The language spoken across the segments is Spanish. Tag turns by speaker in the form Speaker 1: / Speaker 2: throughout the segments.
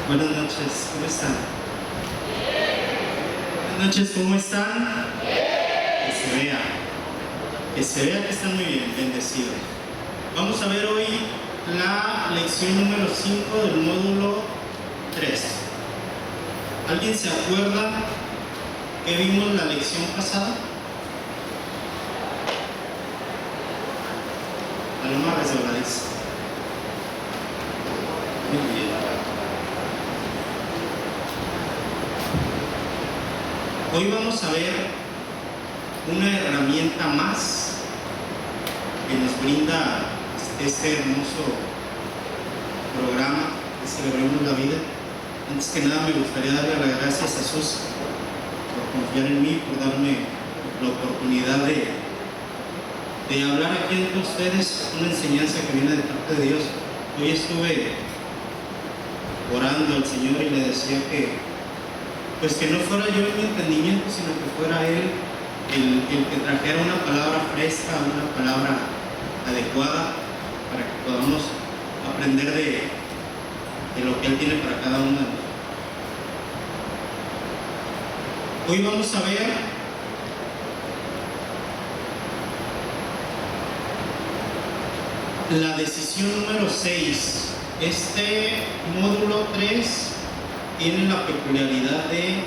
Speaker 1: Buenas noches, ¿cómo están? Buenas noches, ¿cómo están? Que se vea que están muy bien, bendecidos. Vamos a ver hoy la lección número 5 del módulo 3. ¿Alguien se acuerda que vimos la lección pasada? Paloma resbaladiza. Muy bien. Hoy vamos a ver una herramienta más que nos brinda este hermoso programa que Celebremos la Vida. Antes que nada me gustaría darle las gracias a Sus por confiar en mí, por darme la oportunidad de hablar aquí entre ustedes una enseñanza que viene de parte de Dios. Hoy estuve orando al Señor y le decía que pues que no fuera yo en mi entendimiento, sino que fuera Él el que trajera una palabra fresca, una palabra adecuada para que podamos aprender de lo que Él tiene para cada uno de nosotros. Hoy vamos a ver la decisión número 6. Este módulo 3 tiene la peculiaridad de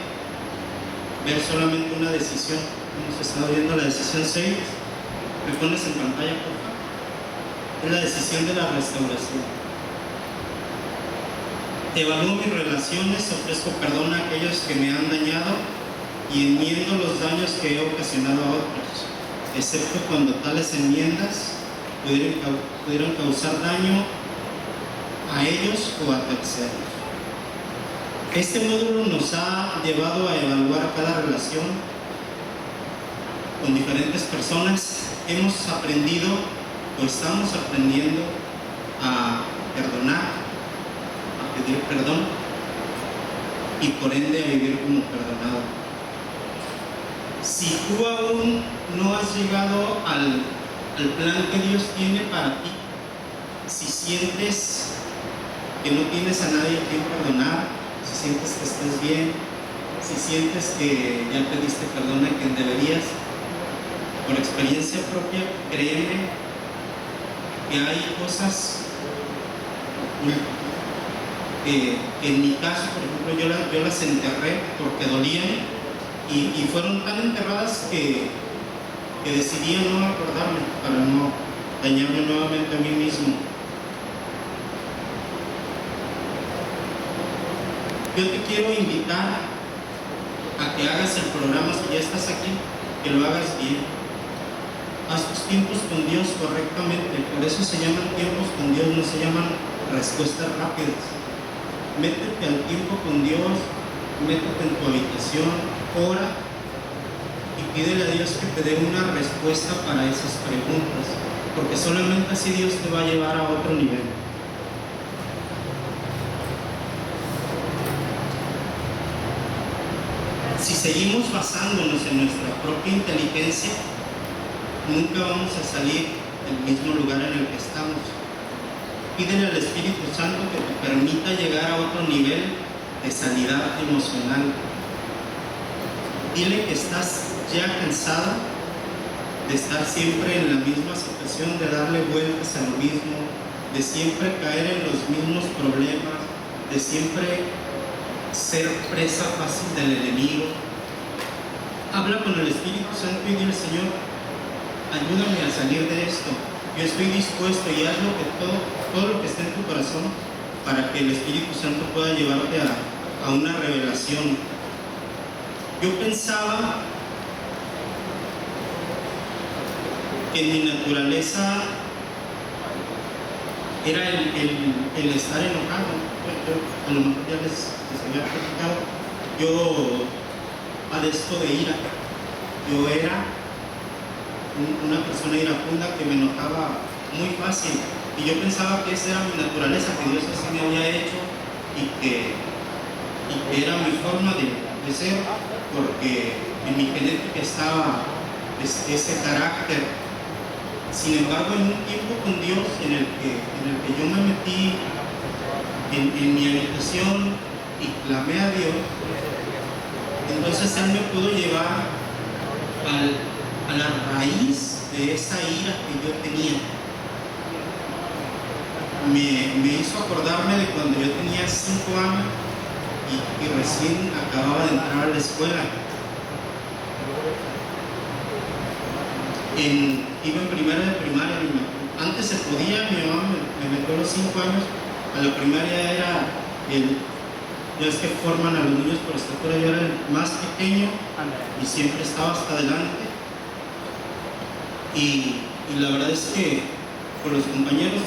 Speaker 1: ver solamente una decisión. Hemos estado viendo la decisión 6. ¿Me pones en pantalla, por favor? Es la decisión de la restauración. Evalúo mis relaciones, ofrezco perdón a aquellos que me han dañado y enmiendo los daños que he ocasionado a otros, excepto cuando tales enmiendas pudieran causar daño a ellos o a terceros. Este módulo nos ha llevado a evaluar cada relación con diferentes personas. Hemos aprendido o estamos aprendiendo a perdonar, a pedir perdón y por ende a vivir como perdonado. Si tú aún no has llegado al plan que Dios tiene para ti, si sientes que no tienes a nadie a quien perdonar, si sientes que estás bien, si sientes que ya pediste perdón a quien deberías, por experiencia propia, créeme que hay cosas ocultas que en mi caso, por ejemplo, yo las enterré porque dolían y fueron tan enterradas que decidí no acordarme para no dañarme nuevamente a mí mismo. Yo te quiero invitar a que hagas el programa, si ya estás aquí, que lo hagas bien. Haz tus tiempos con Dios correctamente. Por eso se llaman tiempos con Dios, no se llaman respuestas rápidas. Métete al tiempo con Dios, métete en tu habitación, ora y pídele a Dios que te dé una respuesta para esas preguntas, porque solamente así Dios te va a llevar a otro nivel. Si seguimos basándonos en nuestra propia inteligencia, nunca vamos a salir del mismo lugar en el que estamos. Pídele al Espíritu Santo que te permita llegar a otro nivel de sanidad emocional. Dile que estás ya cansada de estar siempre en la misma situación, de darle vueltas a lo mismo, de siempre caer en los mismos problemas, de siempre ser presa fácil del enemigo. Habla con el Espíritu Santo y dile: Señor, ayúdame a salir de esto. Yo estoy dispuesto, y haz todo lo que esté en tu corazón para que el Espíritu Santo pueda llevarte a una revelación. Yo pensaba que mi naturaleza era el estar enojado. A lo mejor ya les había platicado. Yo padezco de ira. Yo era una persona iracunda que me enojaba muy fácil. Y yo pensaba que esa era mi naturaleza, que Dios así me había hecho y que era mi forma de ser, porque en mi genética estaba ese carácter. Sin embargo, en un tiempo con Dios en el que yo me metí en mi habitación y clamé a Dios, entonces Él me pudo llevar a la raíz de esa ira que yo tenía. Me hizo acordarme de cuando yo tenía 5 años y recién acababa de entrar a la escuela. Iba en primero de primaria. Antes se podía, mi mamá me metió a los 5 años. A la primaria era ya es que forman a los niños por estatura. Yo era el más pequeño y siempre estaba hasta adelante. Y la verdad es que con los compañeros,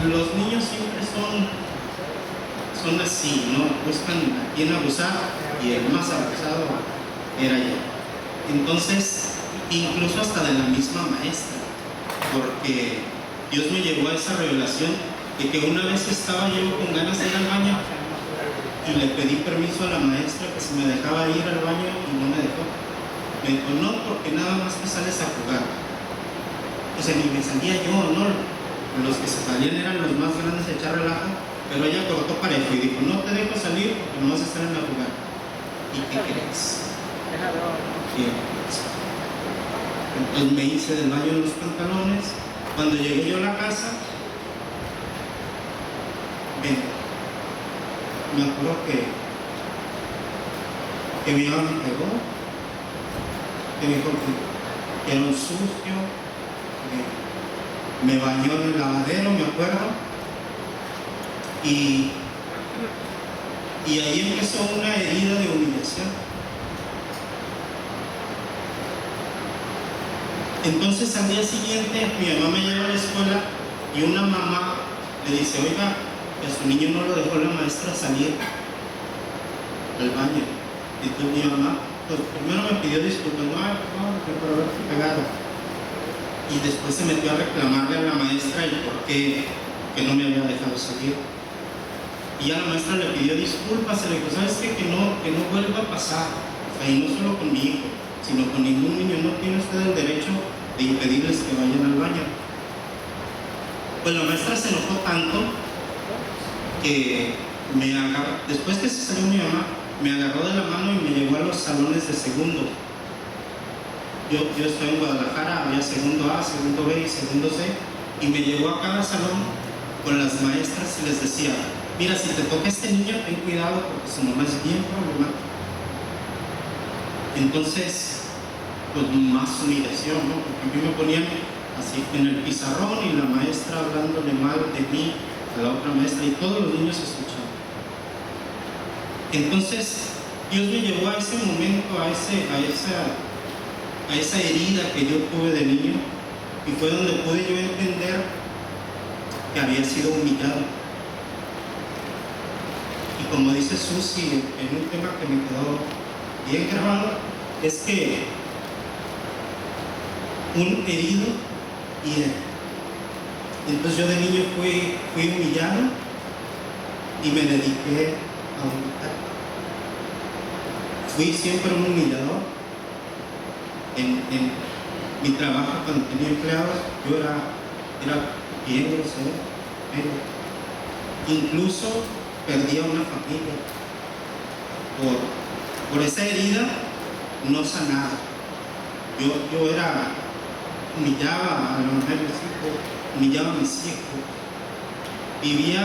Speaker 1: los niños siempre son así, ¿no? Buscan a quién abusar, y el más abusado era yo. Entonces, incluso hasta de la misma maestra, porque Dios me llevó a esa revelación de que una vez estaba yo con ganas de ir al baño y le pedí permiso a la maestra que si me dejaba ir al baño, y no me dejó. Me dijo, no, porque nada más te sales a jugar. O sea, ni me salía yo, ¿no? Los que se salían eran los más grandes de echar relajo, pero ella cortó parejo y dijo, no te dejo salir porque no vas a estar en la jugar. ¿Y qué crees? Entonces me hice del baño en los pantalones. Cuando llegué yo a la casa, me acuerdo que mi mamá me pegó, que me dijo que era un sucio, me bañó en el lavadero, me acuerdo, y ahí empezó una herida de humillación. Entonces al día siguiente mi mamá me lleva a la escuela y una mamá le dice, oiga, que a su niño no lo dejó la maestra salir al baño. Entonces mi mamá, pues primero me pidió disculpas, no, por haberte pegado. Y después se metió a reclamarle a la maestra el por qué que no me había dejado salir. Y a la maestra le pidió disculpas, se le dijo, ¿sabes qué? Que no vuelva a pasar. O sea, y no solo con mi hijo, sino con ningún niño. No tiene usted el derecho de impedirles que vayan al baño. Pues la maestra se enojó tanto que me agarró, después que se salió mi mamá, me agarró de la mano y me llevó a los salones de segundo. Yo estoy en Guadalajara, había segundo A, segundo B y segundo C, y me llevó a cada salón con las maestras y les decía, mira, si te toca este niño, ten cuidado porque su mamá es bien problemática. Entonces, pues más humillación, ¿no? Porque a mí me ponían así en el pizarrón y la maestra hablándole mal de mí a la otra maestra y todos los niños escuchaban. Entonces, Dios me llevó a ese momento, a esa herida que yo tuve de niño, y fue donde pude yo entender que había sido humillado. Y como dice Susi en un tema que me quedó bien grabado, es que un herido hiere. Entonces yo de niño fui humillado y me dediqué a humillar. Fui siempre un humillador. En mi trabajo, cuando tenía empleados, yo era bien grosero, incluso perdía una familia por esa herida no sanada. Yo humillaba a la mamá de mis hijos, humillaba a mis hijos, vivía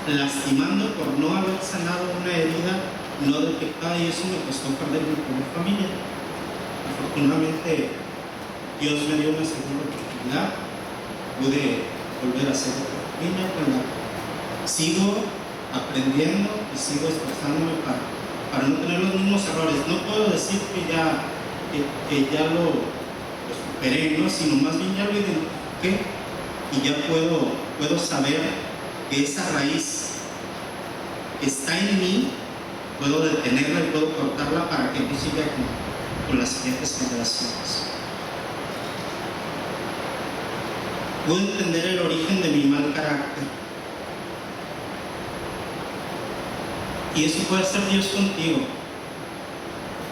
Speaker 1: lastimando por no haber sanado una herida no detectada, y eso me costó perder mi propia familia. Afortunadamente Dios me dio una segunda oportunidad, pude volver a ser otra familia, pero sigo aprendiendo y sigo esforzándome para no tener los mismos errores. No puedo decir que ya lo superé, ¿no? Sino más bien ya lo identifiqué y ya puedo saber que esa raíz que está en mí, puedo detenerla y puedo cortarla para que no siga con las siguientes generaciones. Puedo entender el origen de mi mal carácter. Y eso puede ser Dios contigo.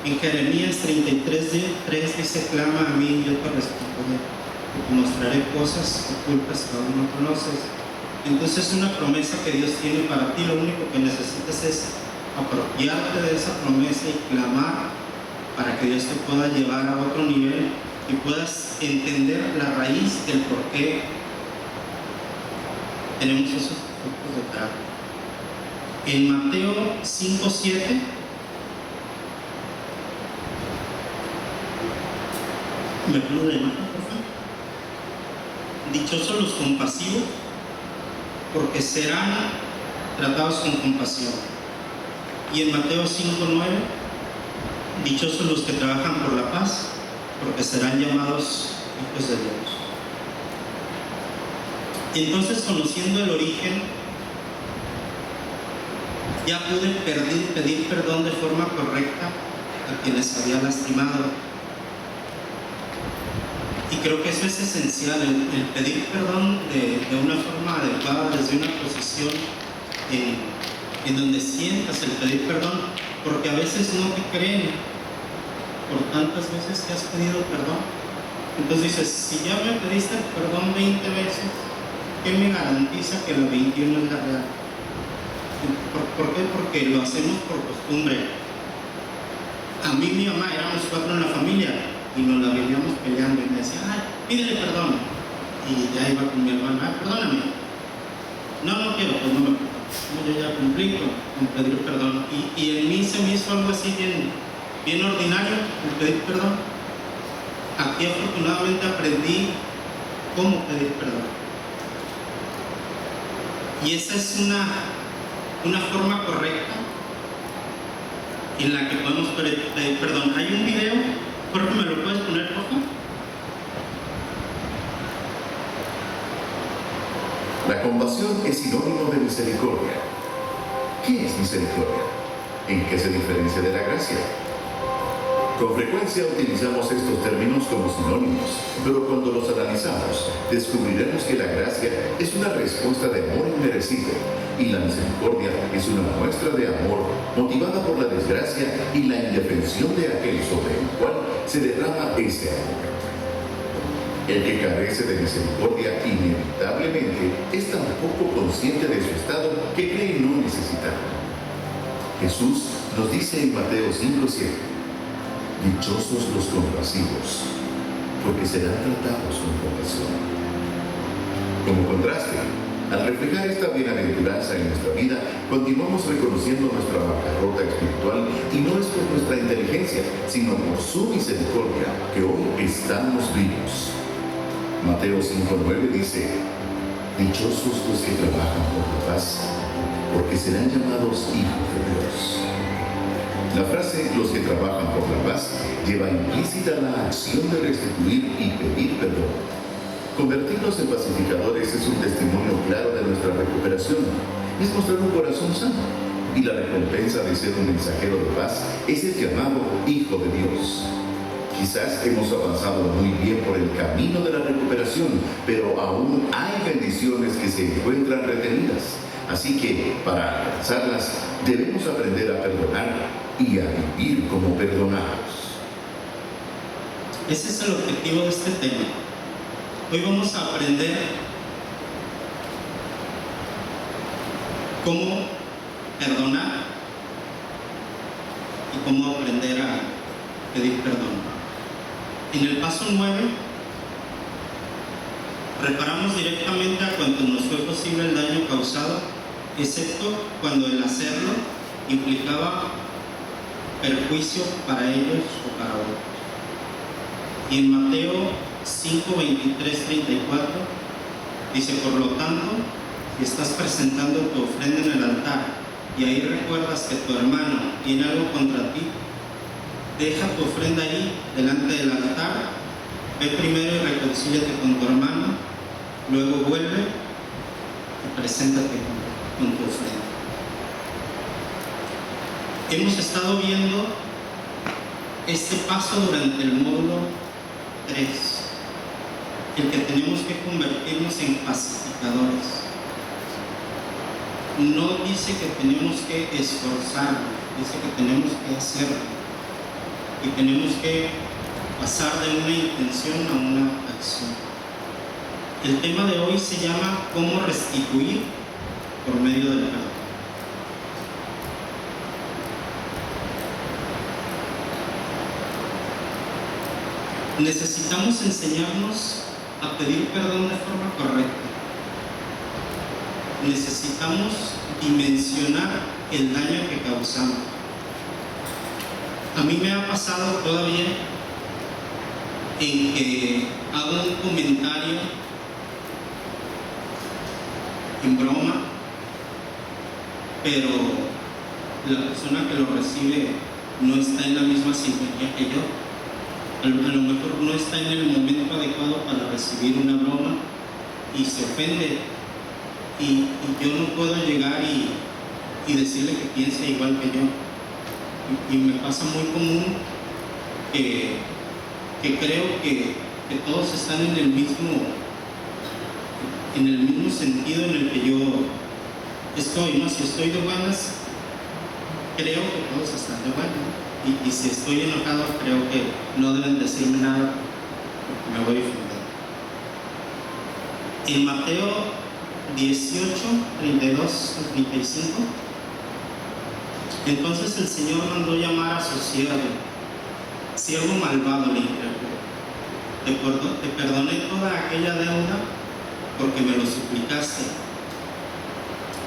Speaker 1: En Jeremías 33:3 dice, clama a mí y yo te responderé, y te mostraré cosas ocultas que aún no conoces. Entonces es una promesa que Dios tiene para ti. Lo único que necesitas es apropiarte de esa promesa y clamar para que Dios te pueda llevar a otro nivel y puedas entender la raíz del por qué tenemos esos frutos de carácter. En Mateo 5:7 ¿me puedo de imagen, por favor? Dichosos los compasivos, porque serán tratados con compasión. Y en Mateo 5:9, dichosos los que trabajan por la paz, porque serán llamados hijos de Dios. Y entonces, conociendo el origen, ya pude pedir perdón de forma correcta a quienes había lastimado. Y creo que eso es esencial, el pedir perdón de una forma adecuada, desde una posición en donde sientas el pedir perdón, porque a veces no te creen por tantas veces que has pedido perdón. Entonces dices, si ya me pediste perdón 20 veces, ¿qué me garantiza que la 21 es la real? ¿Por qué? Porque lo hacemos por costumbre. A mí, mi mamá, éramos 4 en la familia y nos la vivíamos peleando y me decía, ay, pídele perdón. Y ya iba con mi hermana, perdóname. No quiero, pues no me perdono. Yo ya cumplí con pedir perdón. Y en mí se me hizo algo así bien ordinario, el pedir perdón. Aquí afortunadamente aprendí cómo pedir perdón. Y esa es una forma correcta en la que podemos pedir perdón. Hay un video, Jorge, ¿me lo puedes poner, por favor?
Speaker 2: La compasión es sinónimo de misericordia. ¿Qué es misericordia? ¿En qué se diferencia de la gracia? Con frecuencia utilizamos estos términos como sinónimos, pero cuando los analizamos, descubriremos que la gracia es una respuesta de amor inmerecido y la misericordia es una muestra de amor motivada por la desgracia y la indefensión de aquel sobre el cual se derrama ese amor. El que carece de misericordia inevitablemente es tan poco consciente de su estado que cree no necesitarlo. Jesús nos dice en Mateo 5:7, dichosos los compasivos, porque serán tratados con compasión. Como contraste, al reflejar esta bienaventuranza en nuestra vida, continuamos reconociendo nuestra bancarrota espiritual y no es por nuestra inteligencia, sino por su misericordia que hoy estamos vivos. Mateo 5:9 dice, dichosos los que trabajan por la paz, porque serán llamados hijos de Dios. La frase los que trabajan por la paz lleva implícita la acción de restituir y pedir perdón. Convertirnos en pacificadores es un testimonio claro de nuestra recuperación, es mostrar un corazón sano, y la recompensa de ser un mensajero de paz es el llamado Hijo de Dios. Quizás hemos avanzado muy bien por el camino de la recuperación, pero aún hay bendiciones que se encuentran retenidas. Así que, para alcanzarlas, debemos aprender a perdonar y a vivir como perdonados.
Speaker 1: Ese es el objetivo de este tema. Hoy vamos a aprender cómo perdonar y cómo aprender a pedir perdón. En el paso 9, reparamos directamente a cuanto nos fue posible el daño causado, excepto cuando el hacerlo implicaba perjuicio para ellos o para otros. Y en Mateo 5:23-34 dice, por lo tanto, si estás presentando tu ofrenda en el altar y ahí recuerdas que tu hermano tiene algo contra ti, deja tu ofrenda ahí delante del altar, ve primero y reconcíliate con tu hermano, luego vuelve y preséntate con tu ofrenda. Hemos estado viendo este paso durante el módulo 3, el que tenemos que convertirnos en pacificadores. No dice que tenemos que esforzarnos, dice que tenemos que hacerlo. Y tenemos que pasar de una intención a una acción. El tema de hoy se llama ¿Cómo restituir por medio del perdón? Necesitamos enseñarnos a pedir perdón de forma correcta. Necesitamos dimensionar el daño que causamos. A mí me ha pasado todavía en que hago un comentario en broma, pero la persona que lo recibe no está en la misma sintonía que yo. A lo mejor no está en el momento adecuado para recibir una broma y se ofende, y yo no puedo llegar y decirle que piense igual que yo. Y me pasa muy común que creo que todos están en el mismo sentido en el que yo estoy, ¿no? Si estoy de buenas, creo que todos están de buenas. Y si estoy enojado, creo que no deben decirme nada porque me voy a ofender. En Mateo 18, 32 al 35, entonces el Señor mandó llamar a su siervo malvado, le dijo: te perdoné toda aquella deuda porque me lo suplicaste.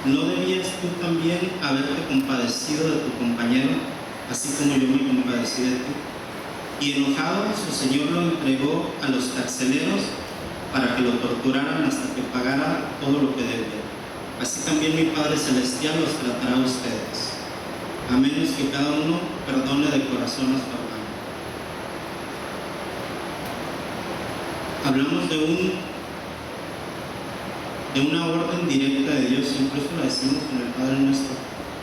Speaker 1: ¿No debías tú también haberte compadecido de tu compañero, así como yo me compadecí de ti? Y enojado, su señor lo entregó a los carceleros para que lo torturaran hasta que pagara todo lo que debía. Así también mi Padre Celestial los tratará a ustedes, a menos que cada uno perdone de corazón a su hermano. Hablamos de una orden directa de Dios, incluso la decimos con el Padre Nuestro: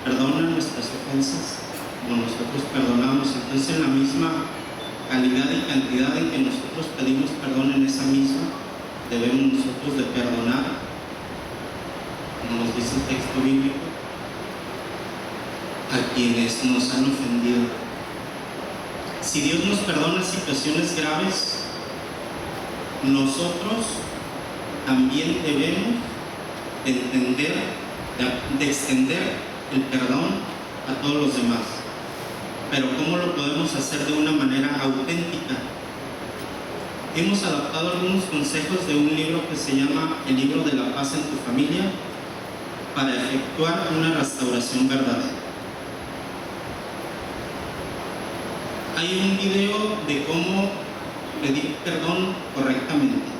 Speaker 1: perdona nuestras ofensas como nosotros perdonamos. Entonces, en la misma calidad y cantidad en que nosotros pedimos perdón, en esa misma debemos nosotros de perdonar, como nos dice el texto bíblico, a quienes nos han ofendido. Si Dios nos perdona situaciones graves, nosotros también debemos de extender el perdón a todos los demás. Pero ¿cómo lo podemos hacer de una manera auténtica? Hemos adaptado algunos consejos de un libro que se llama El libro de la paz en tu familia, para efectuar una restauración verdadera. Hay un video de cómo pedir perdón correctamente.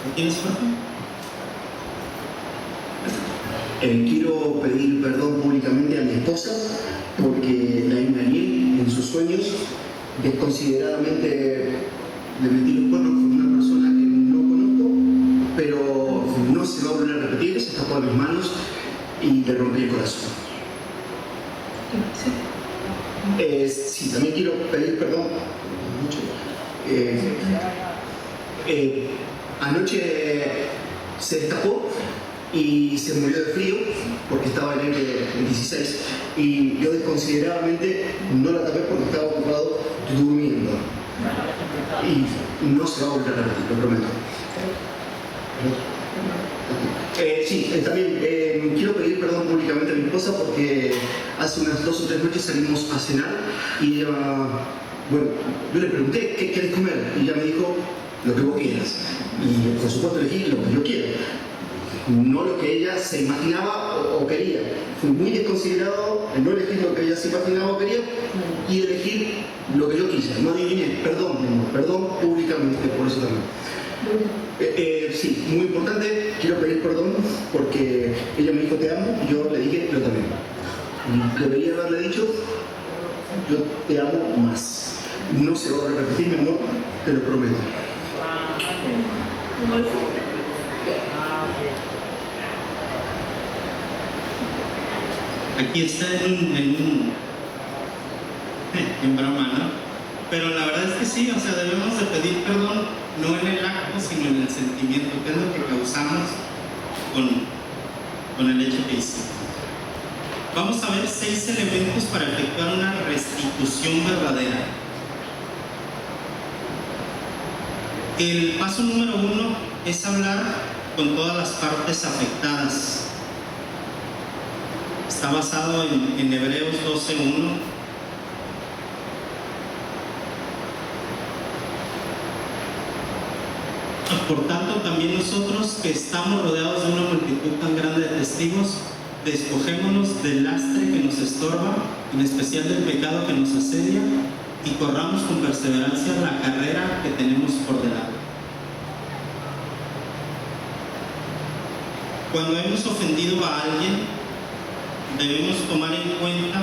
Speaker 1: ¿Lo tienes, Jorge?
Speaker 3: Quiero pedir perdón públicamente a mi esposa porque la engañé en sus sueños, desconsideradamente le metí los cuernos con una persona que no conozco, pero no se va a volver a repetir, se escapó de mis manos y le rompí el corazón. Sí, también quiero pedir perdón. Anoche se escapó y se murió de frío porque estaba en el 16, y yo desconsideradamente no la tapé porque estaba ocupado durmiendo, y no se va a volver a repetir, lo prometo. También quiero pedir perdón públicamente a mi esposa porque hace unas 2 o 3 noches salimos a cenar y ella, bueno, yo le pregunté ¿qué quieres comer? Y ella me dijo: lo que vos quieras. Y por supuesto elegí lo que yo quiero, no lo que ella se imaginaba o quería. Fui muy desconsiderado en no elegir lo que ella se imaginaba o quería y elegir lo que yo quise. No adiviné. Perdón, mi amor, perdón públicamente por eso también. Sí, muy importante, quiero pedir perdón porque ella me dijo te amo y yo le dije yo también. Debería haberle dicho yo te amo más. No se va a repetir, mi amor, te lo prometo.
Speaker 1: Aquí está en broma, ¿no? Pero la verdad es que sí, o sea, debemos de pedir perdón no en el acto, sino en el sentimiento, que es lo que causamos con el hecho que hicimos. Vamos a ver 6 elementos para efectuar una restitución verdadera. El paso número 1 es hablar con todas las partes afectadas. Está basado en Hebreos 12:1. Por tanto, también nosotros, que estamos rodeados de una multitud tan grande de testigos, despojémonos del lastre que nos estorba, en especial del pecado que nos asedia, y corramos con perseverancia la carrera que tenemos por delante. Cuando hemos ofendido a alguien, debemos tomar en cuenta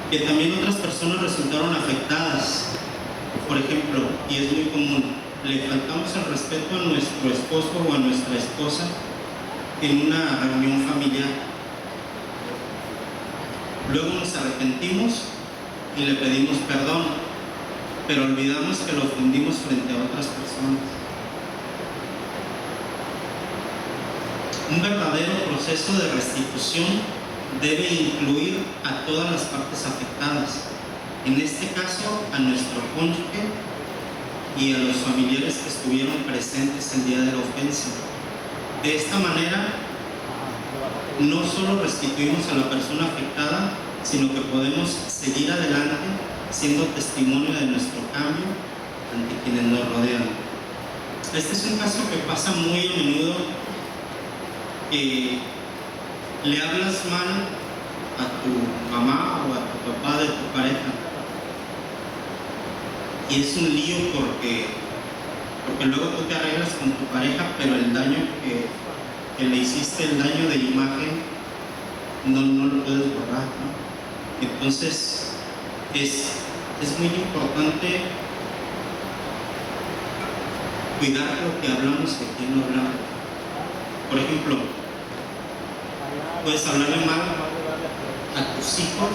Speaker 1: que también otras personas resultaron afectadas. Por ejemplo, y es muy común, le faltamos el respeto a nuestro esposo o a nuestra esposa en una reunión familiar. Luego nos arrepentimos y le pedimos perdón, pero olvidamos que lo ofendimos frente a otras personas. Un verdadero proceso de restitución debe incluir a todas las partes afectadas, en este caso a nuestro cónyuge y a los familiares que estuvieron presentes el día de la ofensa. De esta manera, no solo restituimos a la persona afectada, sino que podemos seguir adelante siendo testimonio de nuestro cambio ante quienes nos rodean. Este es un caso que pasa muy a menudo, que le hablas mal a tu mamá o a tu papá de tu pareja. Y es un lío porque luego tú te arreglas con tu pareja, pero el daño que le hiciste, el daño de imagen, no lo puedes borrar, ¿no? Entonces, es muy importante cuidar lo que hablamos y a quién no hablamos. Por ejemplo, puedes hablarle mal a tus hijos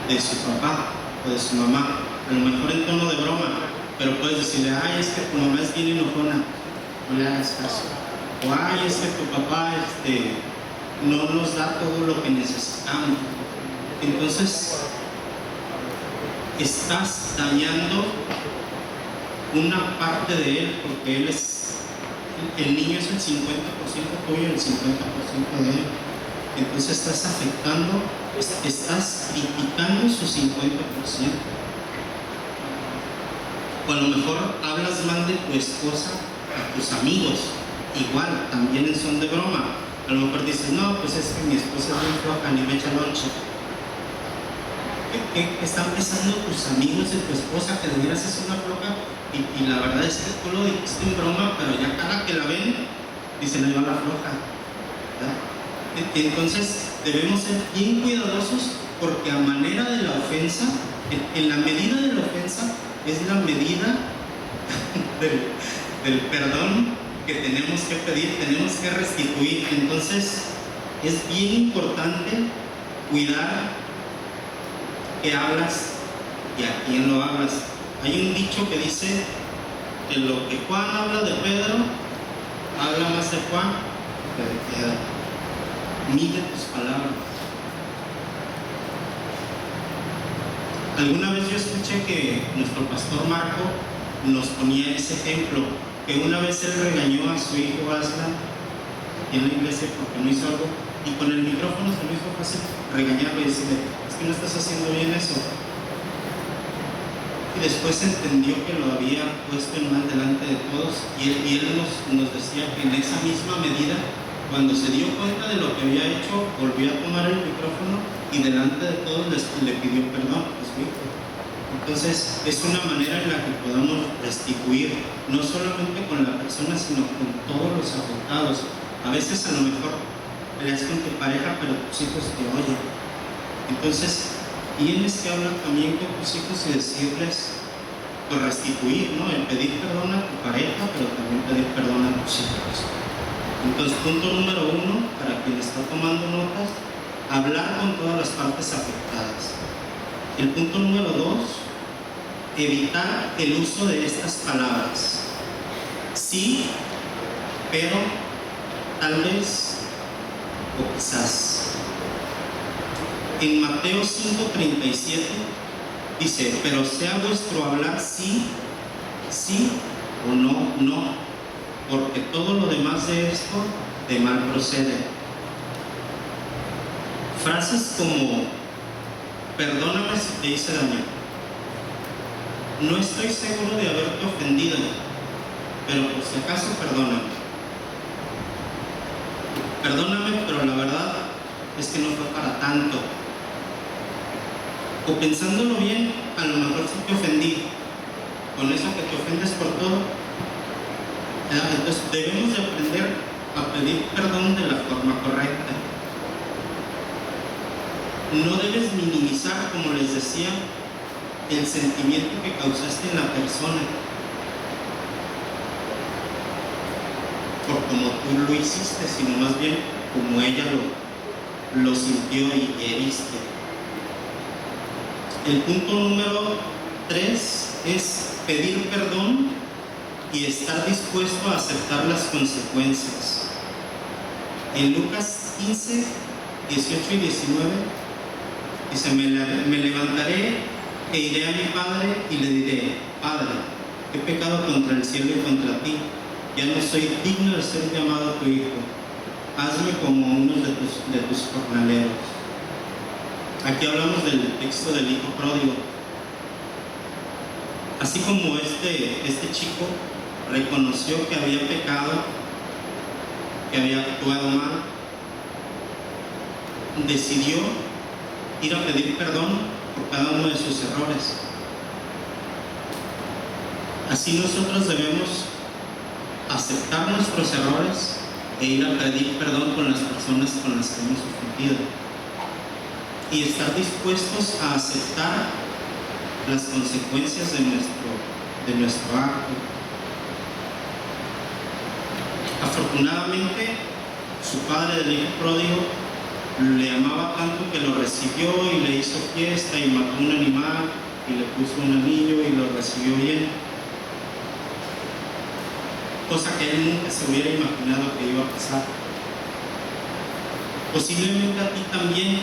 Speaker 1: de su papá o de su mamá, a lo mejor en tono de broma, pero puedes decirle: ay, es que tu mamá es bien enojona, no le hagas caso. O ay, es que tu papá no nos da todo lo que necesitamos. Entonces, estás dañando una parte de él, porque el niño es el 50% tuyo y el 50% de él. Entonces estás afectando, estás criticando su 50%. O a lo mejor hablas mal de tu esposa a tus amigos, igual, también en son de broma. A lo mejor dices: no, pues es que mi esposa es bien floja, ni me echa lonche. ¿Qué están pensando tus amigos de tu esposa, que de veras es una floja? Y la verdad es que tú lo dijiste en broma, pero ya cada que la ven, dicen: ahí va la floja, ¿verdad? Entonces debemos ser bien cuidadosos, porque a manera de la ofensa, en la medida de la ofensa, es la medida del perdón que tenemos que pedir, tenemos que restituir. Entonces es bien importante cuidar qué hablas y a quién lo hablas. Hay un dicho que dice que lo que Juan habla de Pedro, habla más de Juan que de Pedro. Mide tus palabras. Alguna vez yo escuché que nuestro pastor Marco nos ponía ese ejemplo, que una vez él regañó a su hijo Aslan en la iglesia porque no hizo algo, y con el micrófono se lo hizo fácil regañarlo y decirle: es que no estás haciendo bien eso. Y después entendió que lo había puesto en mal delante de todos, y él nos decía que en esa misma medida, cuando se dio cuenta de lo que había hecho, volvió a tomar el micrófono y delante de todos le pidió perdón a su hijo. Entonces es una manera en la que podamos restituir, no solamente con la persona, sino con todos los afectados. A veces a lo mejor peleas con tu pareja, pero tus hijos te oyen. Entonces tienes que hablar también con tus hijos y decirles, pues restituir, ¿no? El pedir perdón a tu pareja, pero también pedir perdón a tus hijos. Entonces, punto número 1, para quien está tomando notas: hablar con todas las partes afectadas. El punto número 2, evitar el uso de estas palabras: sí, pero, tal vez, o quizás. En Mateo 5:37 dice: pero sea vuestro hablar sí, sí, o no, no. porque todo lo demás de esto de mal procede. Frases como, perdóname si te hice daño. No estoy seguro de haberte ofendido, pero por si acaso perdóname. Perdóname, pero la verdad es que no fue para tanto. O pensándolo bien, a lo mejor sí te ofendí. Con eso que te ofendes por todo. Entonces debemos de aprender a pedir perdón de la forma correcta. No debes minimizar, como les decía, el sentimiento que causaste en la persona por como tú lo hiciste, sino más bien como ella lo sintió y heriste. El punto número 3 es pedir perdón y estar dispuesto a aceptar las consecuencias. En Lucas 15, 18 y 19 dice, me levantaré e iré a mi padre y le diré, Padre, he pecado contra el cielo y contra ti, ya no soy digno de ser llamado tu hijo, hazme como uno de tus jornaleros. Aquí hablamos del texto del hijo pródigo. Así como este chico reconoció que había pecado, que había actuado mal, decidió ir a pedir perdón por cada uno de sus errores. Así nosotros debemos aceptar nuestros errores e ir a pedir perdón con las personas con las que hemos ofendido y estar dispuestos a aceptar las consecuencias de nuestro acto. Afortunadamente, su padre del hijo pródigo le amaba tanto que lo recibió y le hizo fiesta y mató un animal y le puso un anillo y lo recibió bien, cosa que él nunca se hubiera imaginado que iba a pasar. Posiblemente a ti también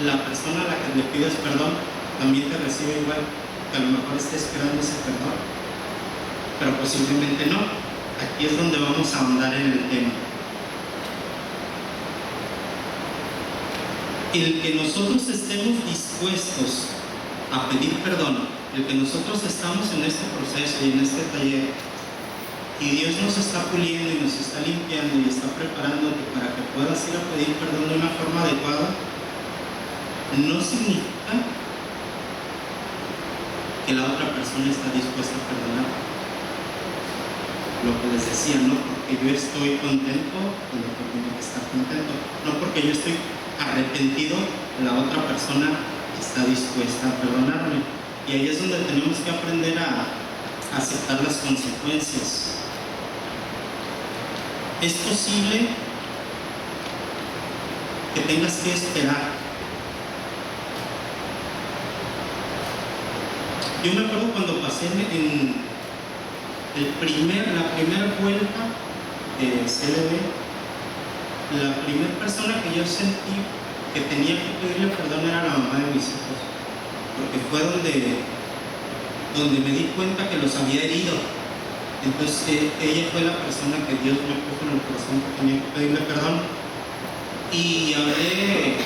Speaker 1: la persona a la que le pides perdón también te recibe igual, que a lo mejor esté esperando ese perdón, pero posiblemente no. Aquí es donde vamos a ahondar en el tema. El que nosotros estemos dispuestos a pedir perdón, el que nosotros estamos en este proceso y en este taller, y Dios nos está puliendo y nos está limpiando y está preparándote para que puedas ir a pedir perdón de una forma adecuada, no significa que la otra persona está dispuesta a perdonar. Lo que les decía, no porque yo estoy contento, lo que tengo que estar contento, no porque yo estoy arrepentido, la otra persona está dispuesta a perdonarme. Y ahí es donde tenemos que aprender a aceptar las consecuencias. Es posible que tengas que esperar. Yo me acuerdo cuando pasé en la primera vuelta de CLB, la primera persona que yo sentí que tenía que pedirle perdón era la mamá de mis hijos, porque fue donde me di cuenta que los había herido. Entonces ella fue la persona que Dios me puso en el corazón que tenía que pedirle perdón. Y hablé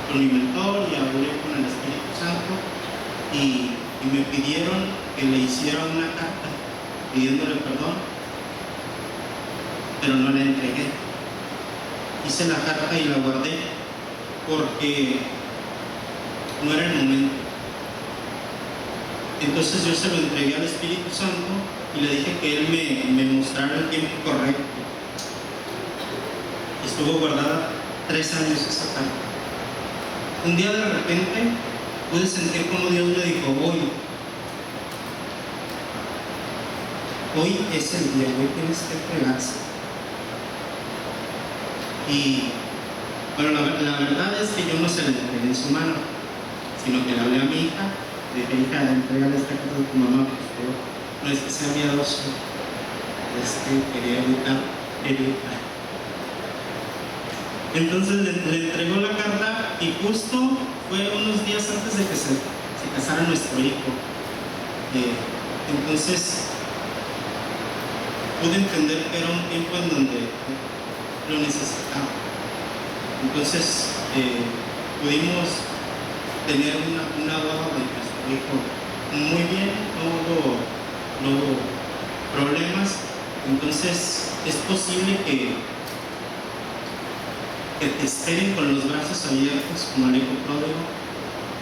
Speaker 1: con mi mentor y hablé con el Espíritu Santo y me pidieron que le hiciera una carta pidiéndole perdón, pero no la entregué. Hice la carta y la guardé porque no era el momento. Entonces yo se lo entregué al Espíritu Santo y le dije que Él me mostrara el tiempo correcto. Estuvo guardada 3 años esa carta. Un día de repente pude sentir como Dios me dijo, hoy es el día, hoy tienes que entregarse. Y bueno, la verdad es que yo no se la entregué en su mano, sino que le hablé a mi hija, le dije, hija, entrégale esta carta a tu mamá, porque no es que sea miedoso, es que quería evitar herirla. Entonces le entregó la carta y justo fue unos días antes de que se casara nuestro hijo. Entonces pude entender que era un tiempo en donde lo necesitaba. Entonces pudimos tener una boda de nuestro hijo muy bien, no hubo problemas. Entonces es posible que te esperen con los brazos abiertos como al hijo pródigo,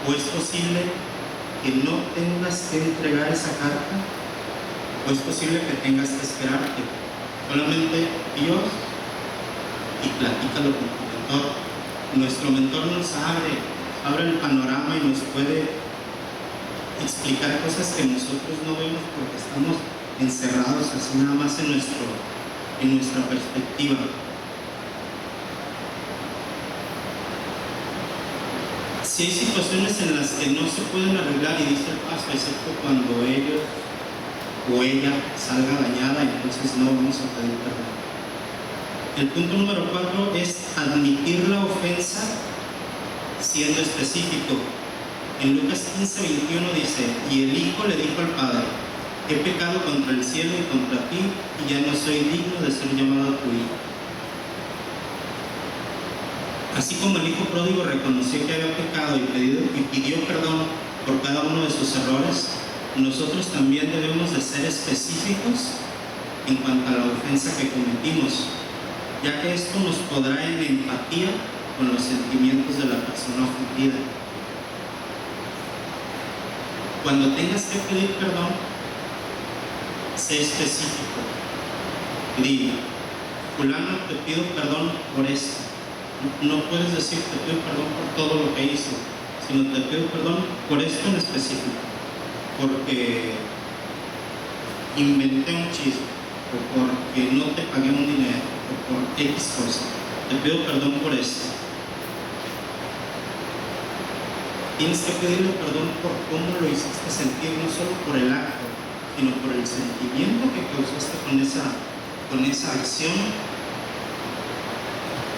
Speaker 1: o es posible que no tengas que entregar esa carta, o es posible que tengas que esperar que solamente Dios y platícalo con tu mentor. Nuestro mentor nos abre el panorama y nos puede explicar cosas que nosotros no vemos porque estamos encerrados así nada más en nuestra perspectiva. Si hay situaciones en las que no se pueden arreglar, y dice el paso, excepto cuando ellos o ella salga dañada, entonces no vamos a pedir perdón. El punto número 4 es admitir la ofensa siendo específico. En Lucas 15:21 dice: y el hijo le dijo al padre: he pecado contra el cielo y contra ti, y ya no soy digno de ser llamado tu hijo. Así como el hijo pródigo reconoció que había pecado y pidió perdón por cada uno de sus errores, nosotros también debemos de ser específicos en cuanto a la ofensa que cometimos, ya que esto nos podrá en empatía con los sentimientos de la persona ofendida. Cuando tengas que pedir perdón, sé específico. Di: fulano, te pido perdón por esto. No puedes decir te pido perdón por todo lo que hice, sino te pido perdón por esto en específico, porque inventé un chisme, o porque no te pagué un dinero, o por X cosa. Te pido perdón por esto. Tienes que pedirle perdón por cómo lo hiciste sentir, no solo por el acto, sino por el sentimiento que causaste con esa acción.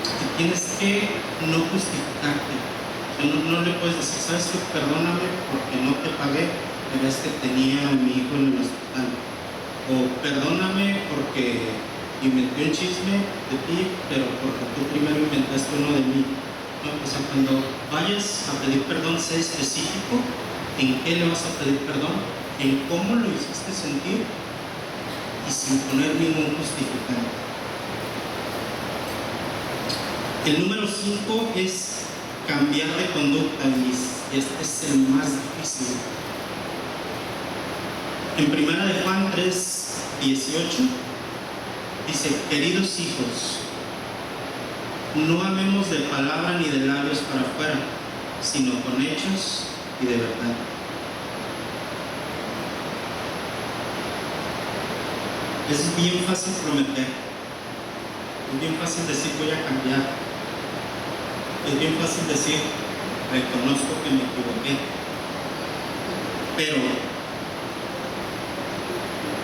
Speaker 1: Y tienes que no justificarte. O sea, no le puedes decir: sabes que perdóname porque no te pagué, pero es que tenía a mi hijo en el hospital. O perdóname porque inventé un chisme de ti, pero porque tú primero inventaste uno de mí. No, o sea, cuando vayas a pedir perdón, sé específico en qué le vas a pedir perdón, en cómo lo hiciste sentir, y sin poner ningún justificante. El número 5 es cambiar de conducta, y este es el más difícil. En 1 de Juan 3:18 dice: queridos hijos, no amemos de palabra ni de labios para afuera, sino con hechos y de verdad. Es bien fácil prometer, es bien fácil decir voy a cambiar, es bien fácil decir reconozco que me equivoqué, pero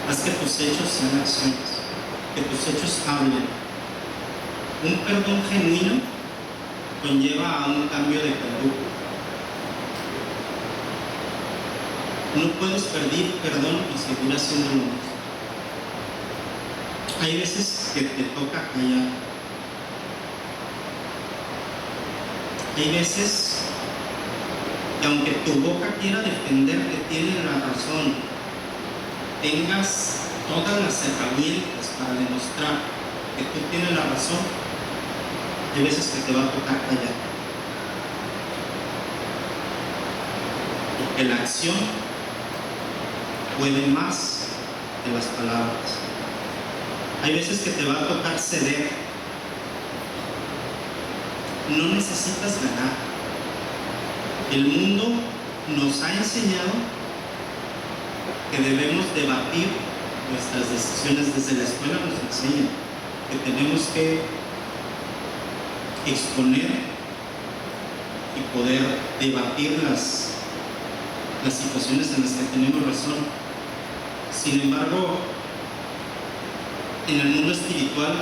Speaker 1: haz que tus hechos sean acciones, que tus hechos hablen. Un perdón genuino conlleva a un cambio de conducta. No puedes pedir perdón y seguir haciendo lo mismo. Hay veces que te toca callar. Hay veces que aunque tu boca quiera defender que tiene la razón, tengas todas las herramientas para demostrar que tú tienes la razón, hay veces que te va a tocar callar. Porque la acción puede más que las palabras. Hay veces que te va a tocar ceder. No necesitas ganar. El mundo nos ha enseñado que debemos debatir nuestras decisiones. Desde la escuela nos enseñan que tenemos que exponer y poder debatir las situaciones en las que tenemos razón. Sin embargo, en el mundo espiritual,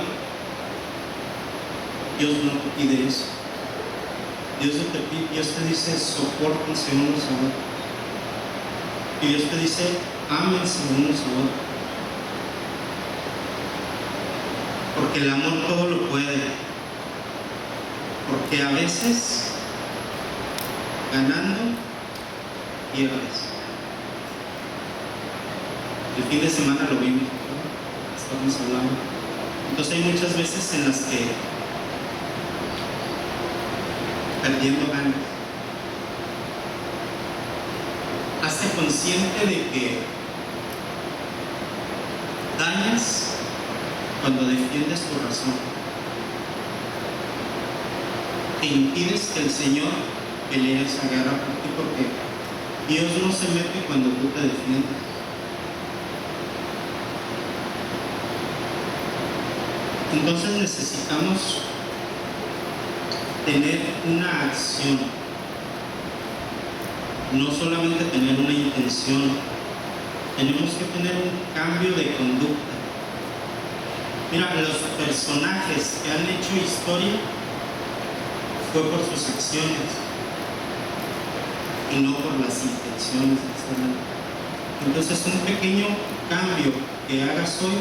Speaker 1: Dios no te pide eso. Dios te dice: sopórtense unos a otros. Y Dios te dice: ámense unos a otros. porque el amor todo lo puede, porque a veces ganando pierdes. El fin de semana lo vimos, ¿no? Estamos hablando. Entonces hay muchas veces en las que perdiendo ganas. Hazte consciente de que dañas cuando defiendes tu razón. Te impides que el Señor pelee esa guerra por ti, porque Dios no se mete cuando tú te defiendes. Entonces necesitamos tener una acción, no solamente tener una intención. Tenemos que tener un cambio de conducta. Mira, los personajes que han hecho historia fue por sus acciones y no por las intenciones. Entonces un pequeño cambio que hagas hoy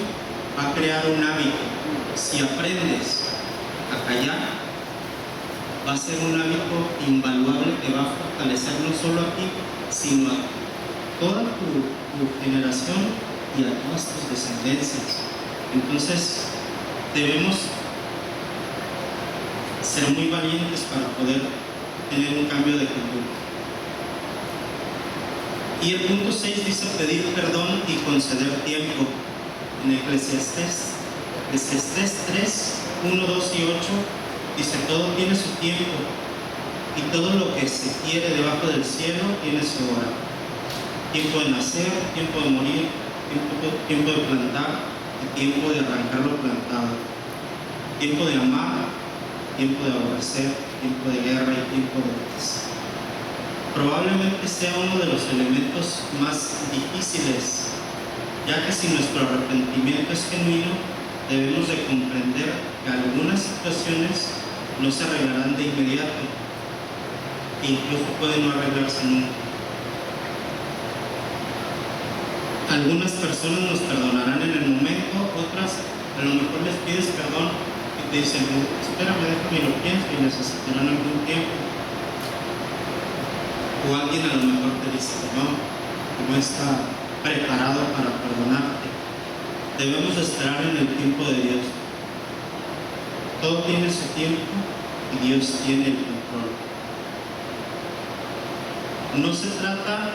Speaker 1: va a crear un hábito. Si aprendes a callar, va a ser un hábito invaluable que va a fortalecer no solo a ti, sino a toda tu generación y a todas tus descendencias. Entonces debemos ser muy valientes para poder tener un cambio de conducta. Y el punto 6 dice pedir perdón y conceder tiempo. En Eclesiastés 3, 1, 2 y 8 dice: todo tiene su tiempo y todo lo que se quiere debajo del cielo tiene su hora. Tiempo de nacer, tiempo de morir, tiempo de plantar y tiempo de arrancar lo plantado. Tiempo de amar, tiempo de aborrecer, tiempo de guerra y tiempo de paz. Probablemente sea uno de los elementos más difíciles, ya que si nuestro arrepentimiento es genuino, debemos de comprender que algunas situaciones no se arreglarán de inmediato e incluso pueden no arreglarse nunca. Algunas personas nos perdonarán en el momento, otras a lo mejor les pides perdón y te dicen: espérame, déjame lo pienso, y necesitarán algún tiempo. O alguien a lo mejor te dice que no está preparado para perdonarte. Debemos esperar en el tiempo de Dios. Todo tiene su tiempo y Dios tiene el control. No se trata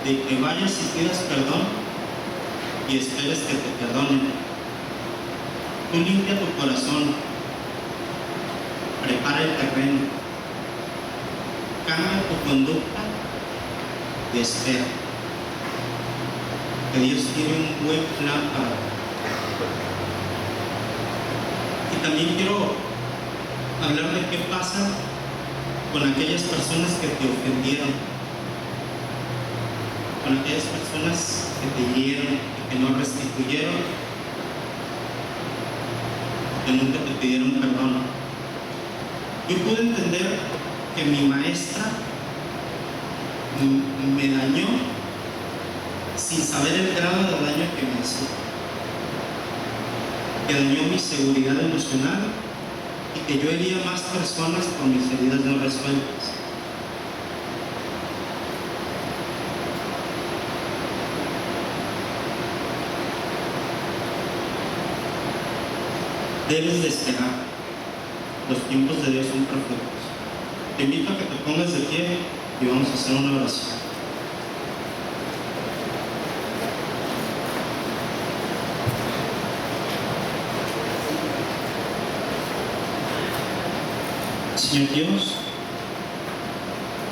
Speaker 1: de que vayas y pidas perdón y esperes que te perdonen. Tú limpia tu corazón, prepara el terreno, cambia tu conducta y espera. Que Dios tiene un buen plan para ti. Y también quiero hablar de qué pasa con aquellas personas que te ofendieron, con aquellas personas que te hirieron y que no restituyeron, que nunca te pidieron perdón. Yo pude entender que mi maestra me dañó sin saber el grado de daño que me hizo, que dañó mi seguridad emocional y que yo hería más personas por mis heridas no resueltas. Debes de esperar. Los tiempos de Dios son perfectos. Te invito a que te pongas de pie y vamos a hacer una oración. Señor Dios,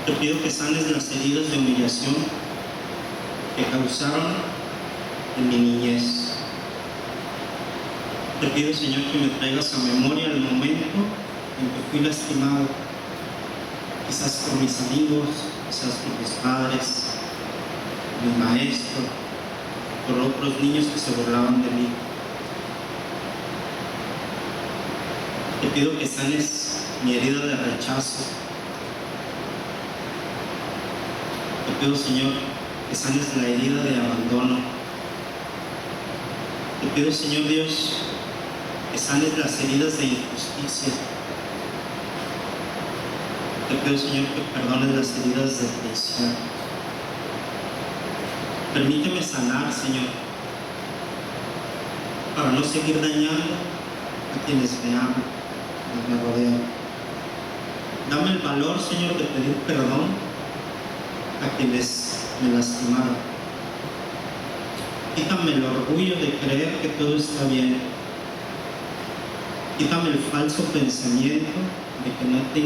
Speaker 1: te pido que sanes las heridas de humillación que causaron en mi niñez. Te pido, Señor, que me traigas a memoria el momento en que fui lastimado, quizás por mis amigos, quizás por mis padres, mi maestro, por otros niños que se burlaban de mí. Te pido que sanes mi herida de rechazo. Te pido, Señor, que sanes la herida de abandono. Te pido, Señor Dios, que sanes las heridas de injusticia. Te pido, Señor, que perdones las heridas de traición. Permíteme sanar, Señor, para no seguir dañando a quienes me aman, quienes me rodean. Dame el valor, Señor, de pedir perdón a quienes me lastimaron. Quítame el orgullo de creer que todo está bien. Quítame el falso pensamiento de que no tengo